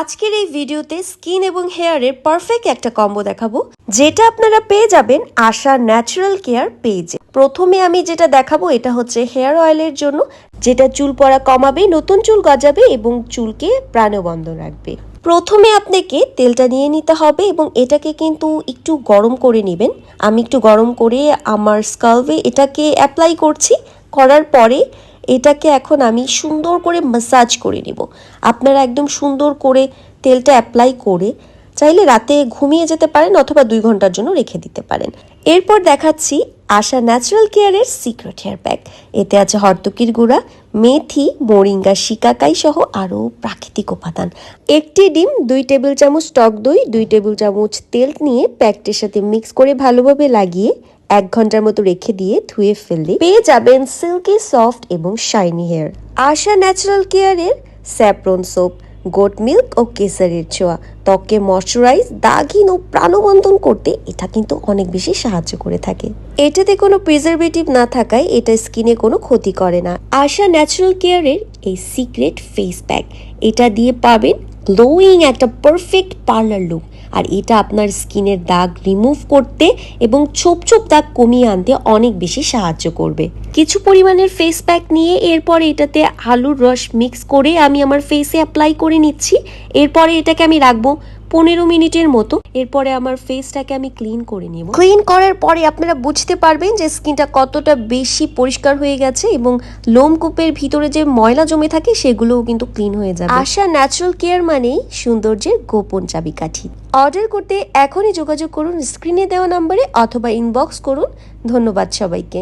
আজকের এই ভিডিওতে স্কিন এবং হেয়ারের পারফেক্ট একটা কম্বো দেখাবো, যেটা আপনারা পেয়ে যাবেন আশা ন্যাচারাল কেয়ার পেজে। প্রথমে আমি যেটা দেখাবো এটা হচ্ছে হেয়ার অয়েলের জন্য, যেটা চুল পড়া কমাবে, নতুন চুল গজাবে এবং চুলকে প্রাণবন্ত রাখবে। প্রথমে আপনাকে তেলটা নিয়ে নিতে হবে এবং এটাকে কিন্তু একটু গরম করে নেবেন। আমি একটু গরম করে আমার স্কাল্পে এটাকে অ্যাপ্লাই করছি। করার পরে এটাকে এখন আমি সুন্দর করে ম্যাসাজ করে নেব। আপনারা একদম সুন্দর করে তেলটা অ্যাপ্লাই করে চাইলে রাতে ঘুমিয়ে যেতে পারেন অথবা 2 ঘন্টার জন্য রেখে দিতে পারেন। এরপর দেখাচ্ছি আশা ন্যাচারাল কেয়ারের সিক্রেট হেয়ার প্যাক। এতে আছে হরতকির গুঁড়া, মেথি, মোরিঙ্গা, শিকাকাই সহ আরও প্রাকৃতিক উপাদান। 1টি ডিম, 2 টেবিল চামচ টক দই, 2 টেবিল চামচ তেল নিয়ে প্যাকটির সাথে মিক্স করে ভালোভাবে লাগিয়ে 1 ঘন্টার মতো রেখে দিয়ে ধুয়ে ফেললে পেয়ে যাবেন সিল্কি সফট এবং শাইনি হেয়ার। আশা ন্যাচারাল কেয়ারের স্যাফরন সোপ, গোট মিল্ক ও কেসারের ছোঁয়া ত্বককে ময়শ্চারাইজ, দাগহীন ও প্রাণবন্তন করতে এটা কিন্তু অনেক বেশি সাহায্য করে থাকে। এটাতে কোনো প্রিজারভেটিভ না থাকায় এটা স্কিনে কোনো ক্ষতি করে না। আশা ন্যাচারাল কেয়ারের এই সিক্রেট ফেস প্যাক, এটা দিয়ে পাবেন গ্লোয়িং একটা পারফেক্ট পার্লার লুক। আর এটা আপনার স্কিনের দাগ রিমুভ করতে এবং ছোপ ছোপ দাগ কমিয়ে আনতে অনেক বেশি সাহায্য করবে। কিছু পরিমাণের ফেস প্যাক নিয়ে এরপরে এটাতে আলুর রস মিক্স করে আমি আমার ফেসে অ্যাপ্লাই করে নিচ্ছি। এরপরে এটাকে আমি রাখবো 15 মিনিটের মতো। এরপরে আমার ফেসটাকে আমি ক্লিন করে নেব। ক্লিন করার পরে আপনারা বুঝতে পারবেন যে স্কিনটা কতটা বেশি পরিষ্কার হয়ে গেছে এবং লোমকূপের ভিতরে যে ময়লা জমে থাকে সেগুলোও কিন্তু ক্লিন হয়ে যাবে। আশা ন্যাচারাল কেয়ার মানেই সৌন্দর্যের গোপন চাবিকাঠি। অর্ডার করতে এখনই যোগাযোগ করুন স্ক্রিনে দেওয়া নম্বরে অথবা ইনবক্স করুন। ধন্যবাদ সবাইকে।